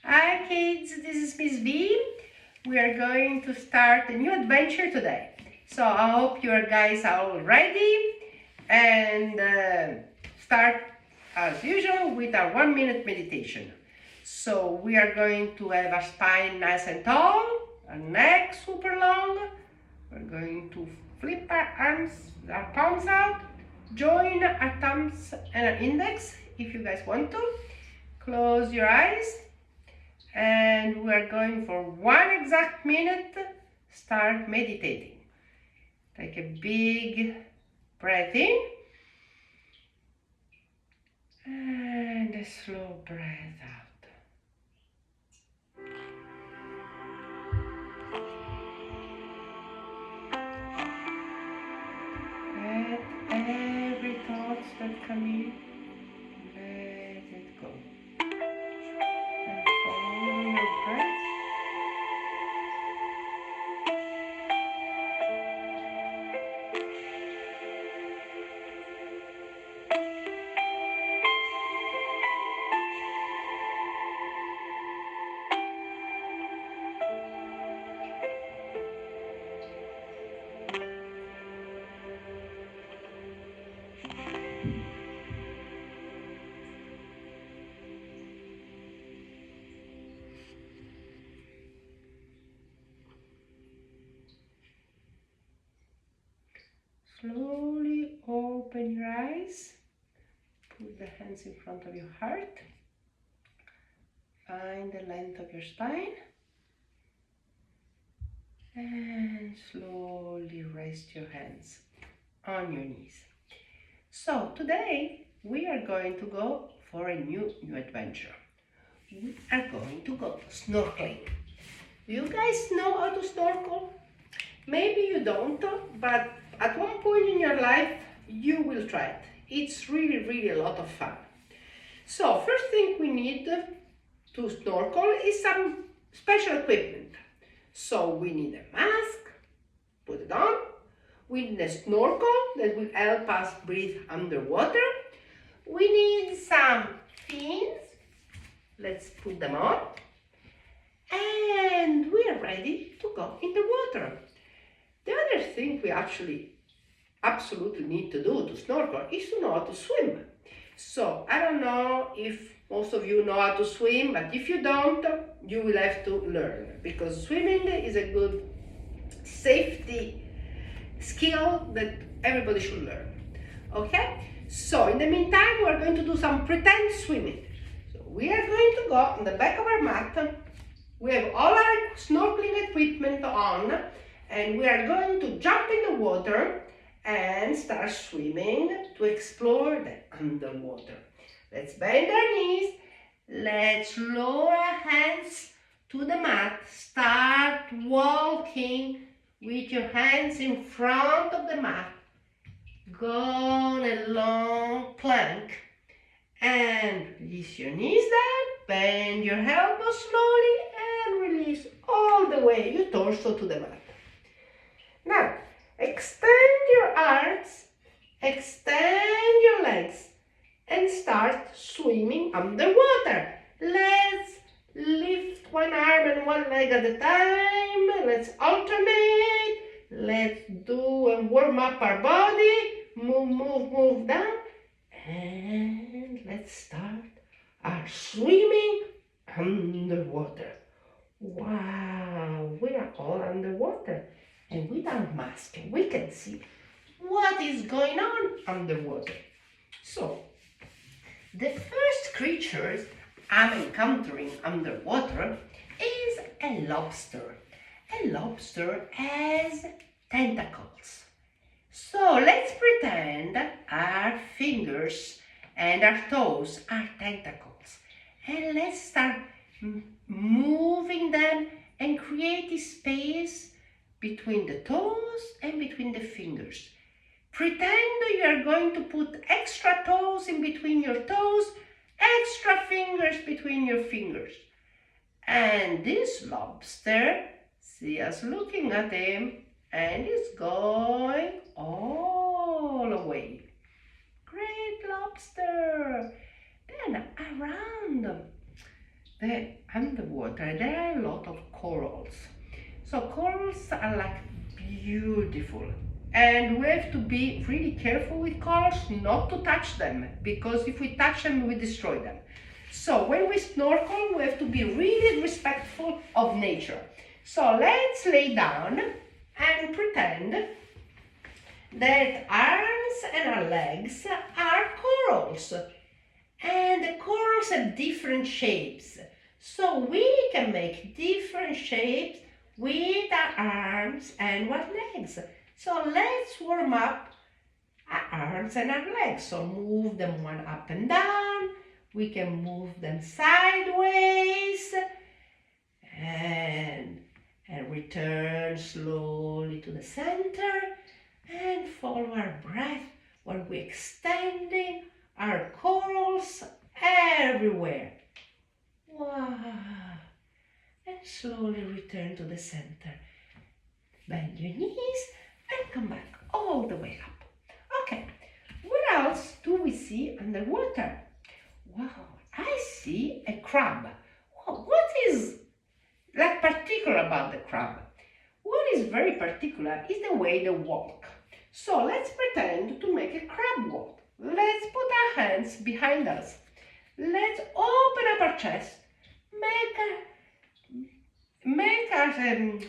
Hi kids, this is Miss B. We are going to start a new adventure today. So I hope you guys are all ready and start as usual with our 1 minute meditation. So we are going to have our spine nice and tall, our neck super long. We're going to flip our arms, our palms out, join our thumbs and our index if you guys want to. Close your eyes. And we are going for 1 exact minute. Start meditating. Take a big breath in and a slow breath out. Let every thought that come in, let it go. And follow your breath. Slowly open your eyes. Put the hands in front of your heart. Find the length of your spine. And slowly rest your hands on your knees. So today we are going to go for a new adventure. We are going to go snorkeling. Do you guys know how to snorkel? Maybe you don't, but at one point in your life you will try it. It's really a lot of fun. So first thing we need to snorkel is some special equipment. So we need a mask, put it on. We need a snorkel that will help us breathe underwater. We need some fins. Let's put them on. And we are ready to go in the water. The other thing we actually absolutely need to do to snorkel is to know how to swim. So I don't know if most of you know how to swim, but if you don't, you will have to learn, because swimming is a good safety skill that everybody should learn. Okay? So in the meantime, we're going to do some pretend swimming. So we are going to go on the back of our mat. We have all our snorkeling equipment on, and we are going to jump in the water and start swimming to explore the underwater. Let's bend our knees. Let's lower our hands to the mat. Start walking with your hands in front of the mat. Go on a long plank and release your knees down. Bend your elbows slowly and release all the way your torso to the mat. Now, extend your arms, extend your legs, and start swimming underwater. Let's lift one arm and one leg at a time. Let's alternate. Let's do and warm up our body. Move down. And let's start our swimming underwater. Wow, we are all underwater. And without mask, we can see what is going on underwater. So, the first creatures I'm encountering underwater is a lobster. A lobster has tentacles. So let's pretend our fingers and our toes are tentacles. And let's start moving them and create a space between the toes and between the fingers. Pretend you are going to put extra toes in between your toes, extra fingers between your fingers. And this lobster, see us looking at him, and is going all away. Great lobster! Then around underwater, there are a lot of corals. So corals are like beautiful. And we have to be really careful with corals not to touch them, because if we touch them, we destroy them. So when we snorkel, we have to be really respectful of nature. So let's lay down and pretend that arms and our legs are corals. And the corals have different shapes. So we can make different shapes with our arms and our legs. So let's warm up our arms and our legs. So move them one up and down. We can move them sideways and return slowly to the center and follow our breath while we're extending our corals everywhere. Wow. And slowly return to the center. Bend your knees and come back all the way up. Okay, what else do we see underwater? Wow, I see a crab. Wow, what is like particular about the crab? What is very particular is the way they walk. So let's pretend to make a crab walk. Let's put our hands behind us. Let's open up our chest. Make our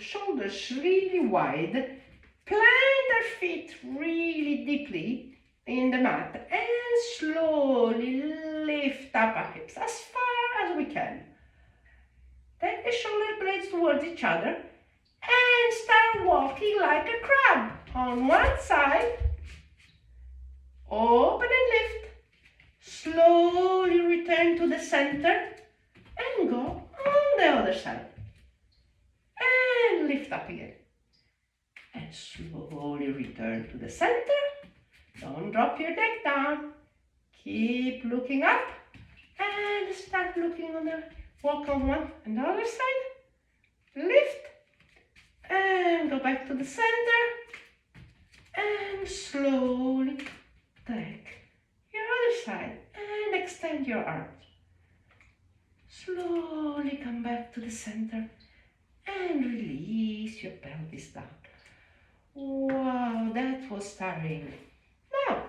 shoulders really wide. Plant our feet really deeply in the mat and slowly lift up our hips as far as we can. Take the shoulder blades towards each other and start walking like a crab. On one side, open and lift. Slowly return to the center and go on the other side. And lift up again. And slowly return to the center. Don't drop your neck down. Keep looking up and start looking on the walk on one and the other side. Lift and go back to the center and slowly take your other side and extend your arms. Slowly come back to the center and release your pelvis down. Wow, that was tiring. Now,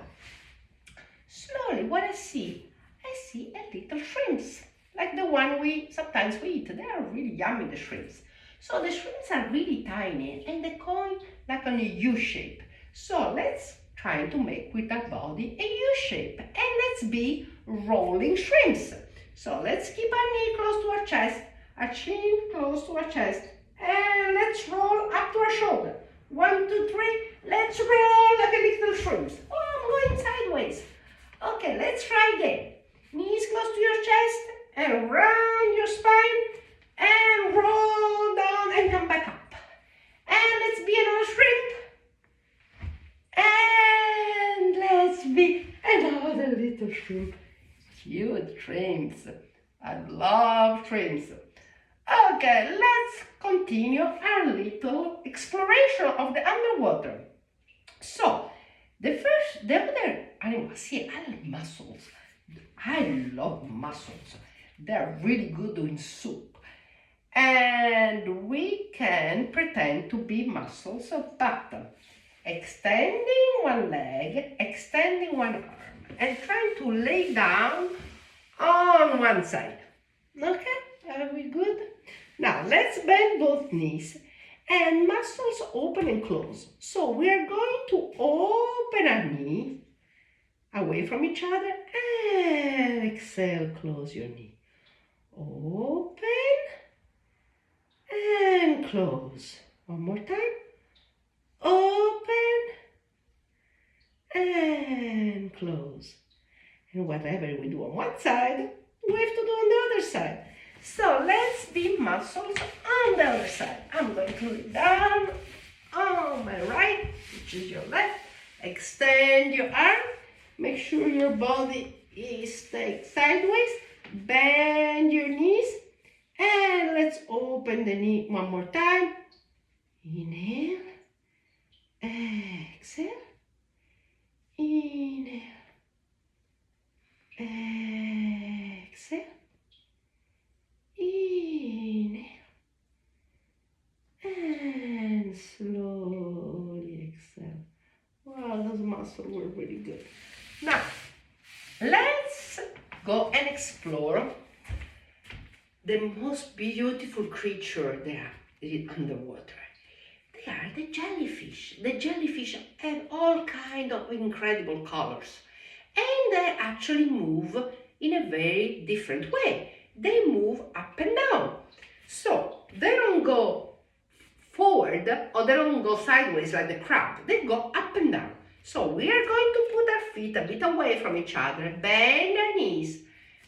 slowly, what I see a little shrimps, like the one sometimes we eat. They are really yummy, the shrimps. So the shrimps are really tiny and they come like on a U shape. So let's try to make with our body a U shape and let's be rolling shrimps. So let's keep our knee close to our chest, our chin close to our chest, and let's roll up to our shoulder. 1, 2, 3, let's roll like a little shrimps. Oh, I'm going sideways. Okay, let's try again. Knees close to your chest and round your spine and roll down and come back up. And let's be another shrimp. And let's be another little shrimp. Cute shrimps. I love shrimps. Okay, let's continue our little exploration of the underwater. So, the other animals here are mussels. I love mussels. They're really good in soup. And we can pretend to be mussels, but extending one leg, extending one arm, and trying to lay down on one side. Okay, are we good? Now, let's bend both knees and muscles open and close. So we are going to open our knee away from each other and exhale, close your knee. Open and close. One more time. Open and close. And whatever we do on one side, we have to do on the other side. So let's be muscles on the other side. I'm going to lay down on my right, which is your left. Extend your arm. Make sure your body is staying sideways. Bend your knees. And let's open the knee one more time. Inhale. Exhale. Inhale. Exhale. muscles were really good. Now, let's go and explore the most beautiful creature there is underwater. They are the jellyfish. The jellyfish have all kinds of incredible colors. And they actually move in a very different way. They move up and down. So they don't go forward or they don't go sideways like the crab. They go up and down. So we are going to put our feet a bit away from each other, bend our knees,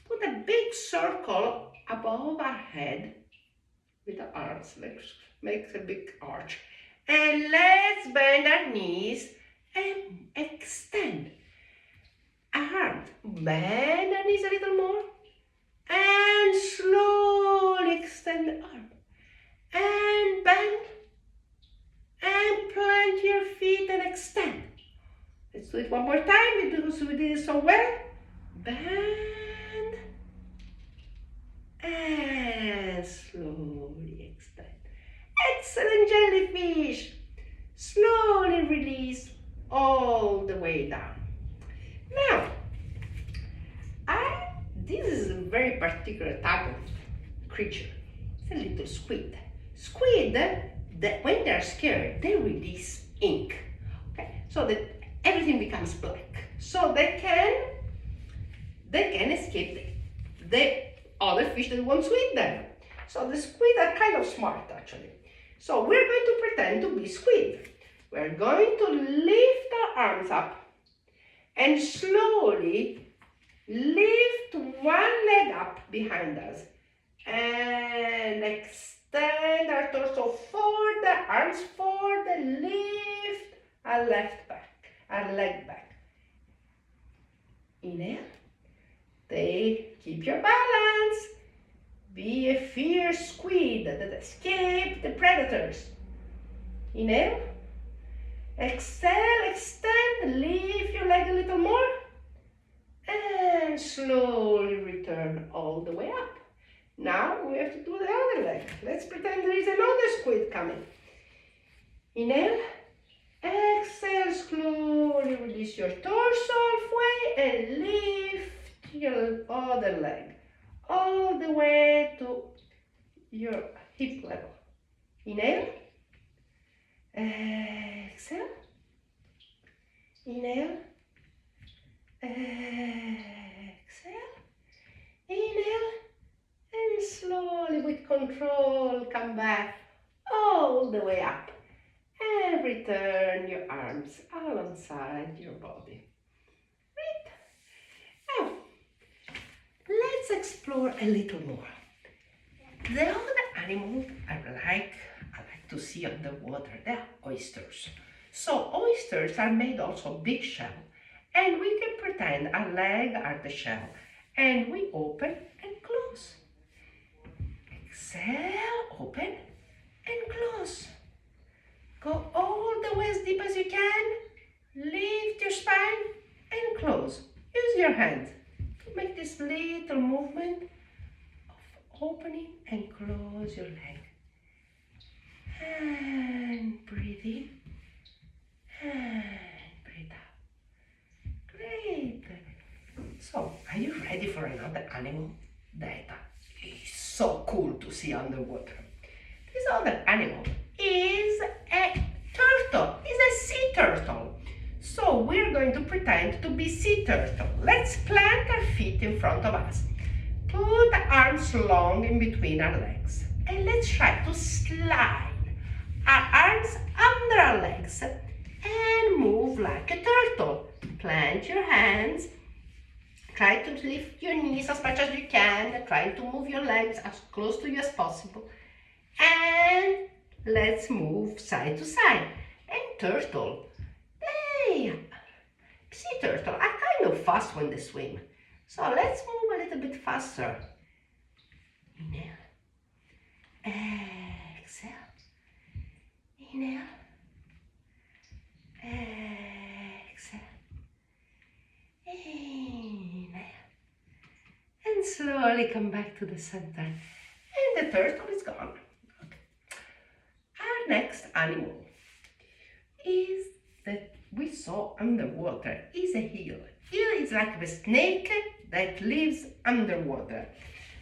put a big circle above our head with the arms, makes a big arch. And let's bend our knees and extend our arms. Bend our knees a little more and slowly extend the arm. And bend and plant your feet and extend. Let's do it one more time because we did it so well. Bend and slowly extend. Excellent jellyfish. Slowly release all the way down. Now, this is a very particular type of creature. It's a little squid. Squid, when they're scared, they release ink. Okay, so that everything becomes black. So they can escape the other fish that won't eat them. So the squid are kind of smart actually. So we're going to pretend to be squid. We're going to lift our arms up and slowly lift one leg up behind us and extend our torso forward, the arms forward, and lift our leg back. Inhale. Keep your balance. Be a fierce squid that escaped the predators. Inhale. Exhale, extend, lift your leg a little more. And slowly return all the way up. Now we have to do the other leg. Let's pretend there is another squid coming. Inhale. Exhale, slowly release your torso halfway and lift your other leg all the way to your hip level. Inhale. Exhale. Inhale. Exhale. Inhale. And slowly with control come back all the way up. And return your arms alongside your body. Right? Now, let's explore a little more. The other animal I like to see underwater, they're oysters. So oysters are made also of big shell, and we can pretend our legs are the shell, and we open and close. Exhale, open and close. Go all the way as deep as you can. Lift your spine and close. Use your hands to make this little movement of opening and close your leg. And breathe in and breathe out. Great. So, are you ready for another animal that is so cool to see underwater? This other animal is a turtle, is a sea turtle. So we're going to pretend to be sea turtle. Let's plant our feet in front of us. Put the arms long in between our legs. And let's try to slide our arms under our legs and move like a turtle. Plant your hands. Try to lift your knees as much as you can. Try to move your legs as close to you as possible. And let's move side to side. And turtle, sea turtle are kind of fast when they swim. So let's move a little bit faster. Inhale. Exhale. Inhale. Exhale. Inhale. And slowly come back to the center. And the turtle is gone. Okay. Our next animal is the we saw underwater is a eel. Eel is like the snake that lives underwater.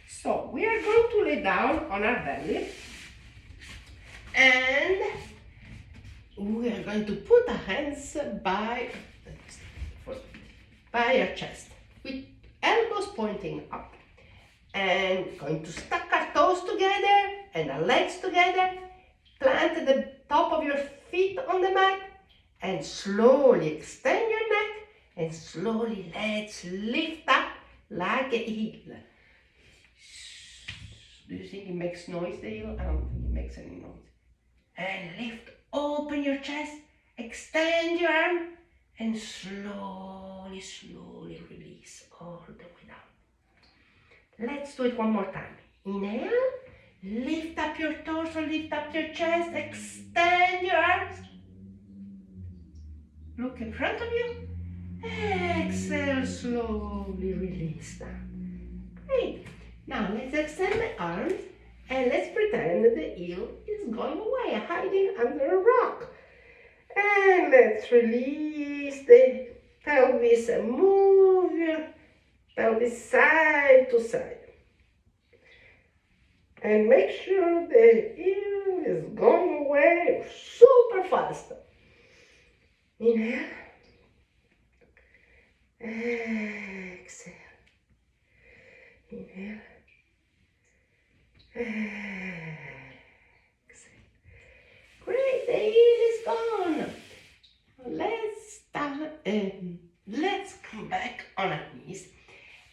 So we are going to lay down on our belly and we are going to put our hands by our chest with elbows pointing up, and going to stack our toes together and our legs together, plant the top of your feet on the mat and slowly extend your neck and slowly let's lift up like a eel. Do you think it makes noise, the eel? I don't think it makes any noise. And lift, open your chest, extend your arm and slowly, slowly release all the way down. Let's do it one more time. Inhale, lift up your torso, lift up your chest, extend your arms. Look in front of you. Exhale, slowly release down. Great. Now let's extend the arms and let's pretend that the eel is going away, hiding under a rock. And let's release the pelvis and move your pelvis side to side. And make sure the eel is going away super fast. Inhale. Exhale. Inhale. Exhale. Great, the eel is gone. Let's come back on our knees,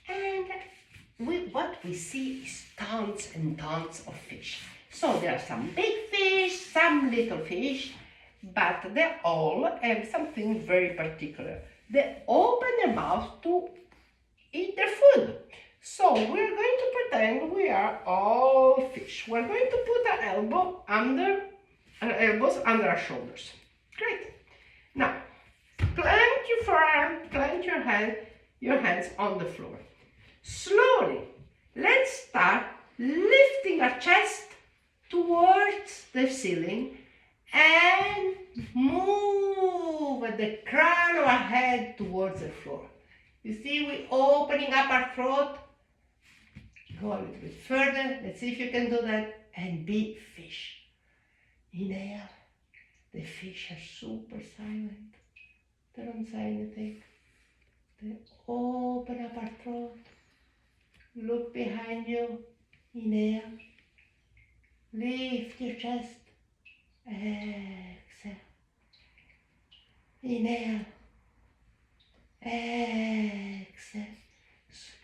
and what we see is tons and tons of fish. So there are some big fish, some little fish, but they all have something very particular. They open their mouth to eat their food. So we're going to pretend we are all fish. We're going to put our elbows under our shoulders. Great. Now, plant your forearm, plant your hands on the floor. Slowly, let's start lifting our chest towards the ceiling and move the crown of our head towards the floor. You see, we're opening up our throat. Go a little bit further. Let's see if you can do that. And be fish. Inhale. The fish are super silent. They don't say anything. They open up our throat. Look behind you. Inhale. Lift your chest. Exhale. Inhale. Exhale.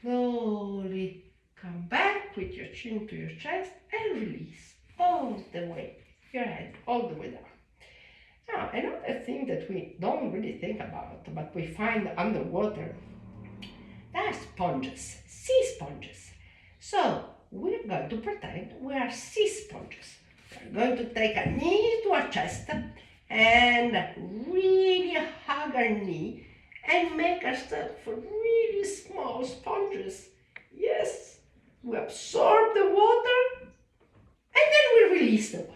Slowly come back with your chin to your chest and release all the way. Your head all the way down. Now, another thing that we don't really think about, but we find underwater, there are sponges, sea sponges. So we're going to pretend we are sea sponges. We're going to take a knee to our chest and really hug our knee and make ourselves really small sponges. Yes, we absorb the water and then we release the water.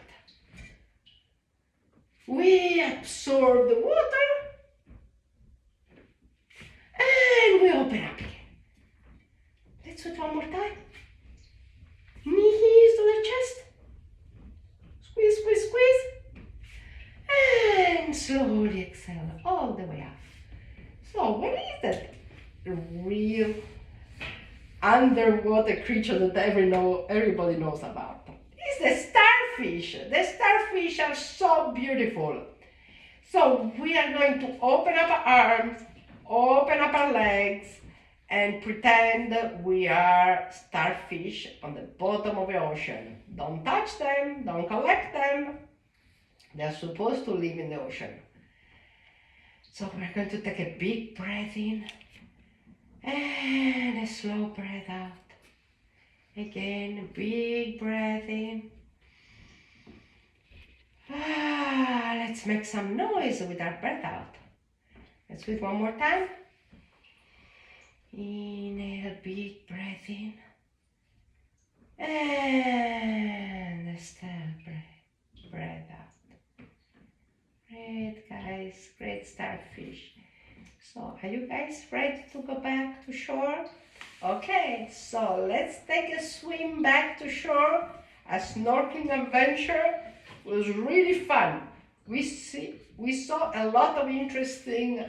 We absorb the water and we open up again. Let's do it one more time. Knees to the chest. Squeeze, squeeze, squeeze. And slowly exhale all the way up. So what is that real underwater creature that everybody knows about? It's the starfish. The starfish are so beautiful. So we are going to open up our arms, open up our legs, and pretend we are starfish on the bottom of the ocean. Don't touch them, don't collect them. They're supposed to live in the ocean. So we're going to take a big breath in and a slow breath out. Again, a big breath in. Let's make some noise with our breath out. Let's do it one more time. Inhale, big breath in. And a slow breath out. Great, guys. Great start. fish. So, are you guys ready to go back to shore? Okay, so let's take a swim back to shore. A snorkeling adventure was really fun. We saw a lot of interesting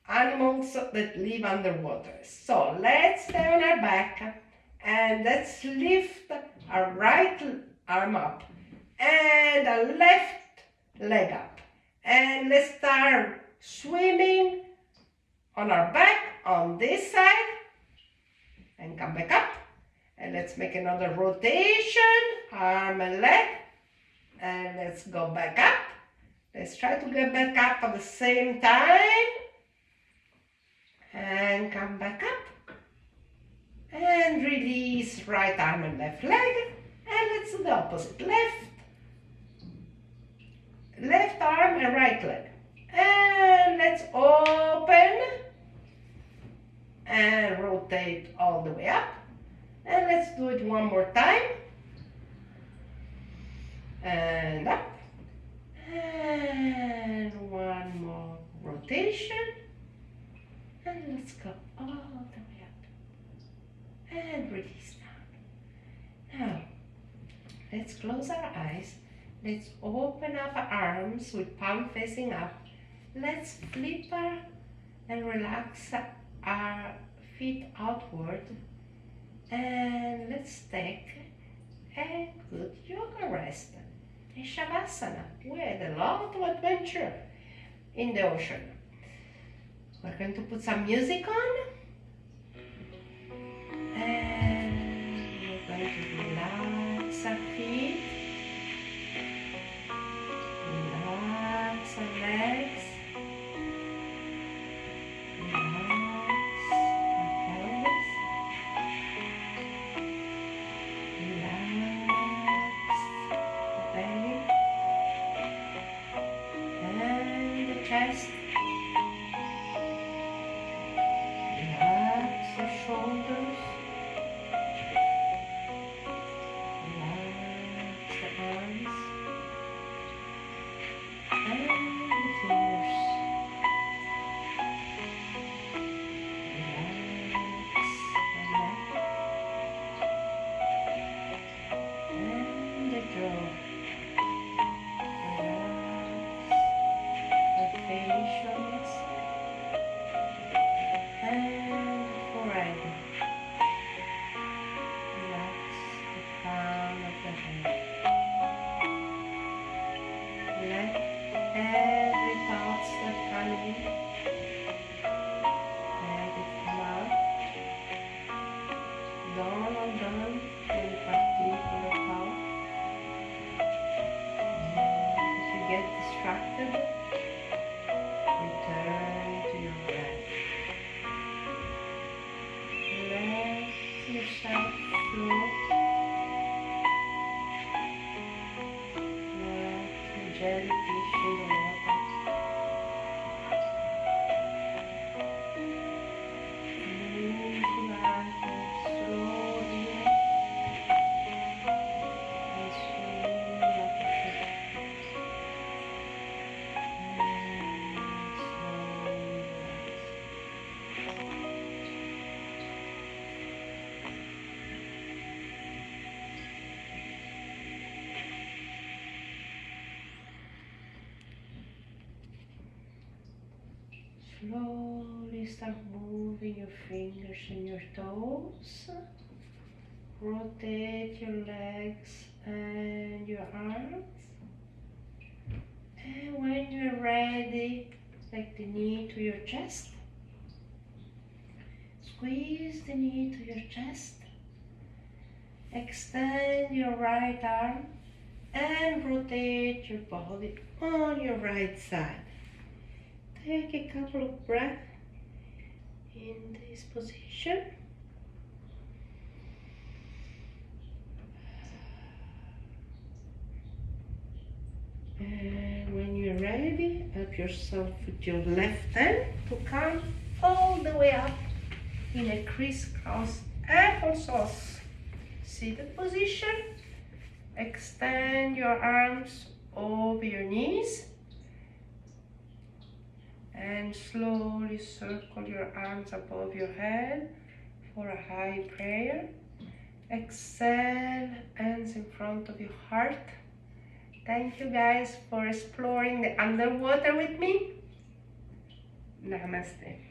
animals that live underwater. So let's stay on our back and let's lift our right arm up and our left leg up. And let's start swimming on our back on this side and come back up. And let's make another rotation, arm and leg. And let's go back up. Let's try to get back up at the same time. And come back up. And release right arm and left leg. And let's do the opposite. Left arm and right leg. And let's open and rotate all the way up. And let's do it one more time. And up. And one more rotation. And let's go all the way up. And release down. Now, let's close our eyes. Let's open up our arms with palm facing up. Let's flip our and relax our feet outward. And let's take a good yoga rest in Shavasana with a lot of adventure in the ocean. We're going to put some music on and we're going to relax our feet, relax our legs, relax our pelvis, relax the belly and the chest. Relax the shoulders, relax the arms and the fingers. Relax the neck and the jaw. Relax the facial muscles and forehead. Relax the crown of the head. Let every thoughts that come in, let it come out. Don't hold on to any particular thought. If you get distracted, return to your breath. Let yourself float like a jellyfish in the water. Move like slowly and swim like a fish. And slowly relax. Slowly start moving your fingers and your toes. Rotate your legs and your arms. And when you're ready, take the knee to your chest. Squeeze the knee to your chest. Extend your right arm and rotate your body on your right side. Take a couple of breaths in this position. And when you're ready, help yourself with your left hand to come all the way up in a crisscross applesauce seated position. Extend your arms over your knees And slowly circle your arms above your head for a high prayer. Exhale, hands in front of your heart. Thank you guys for exploring the underwater with me. Namaste.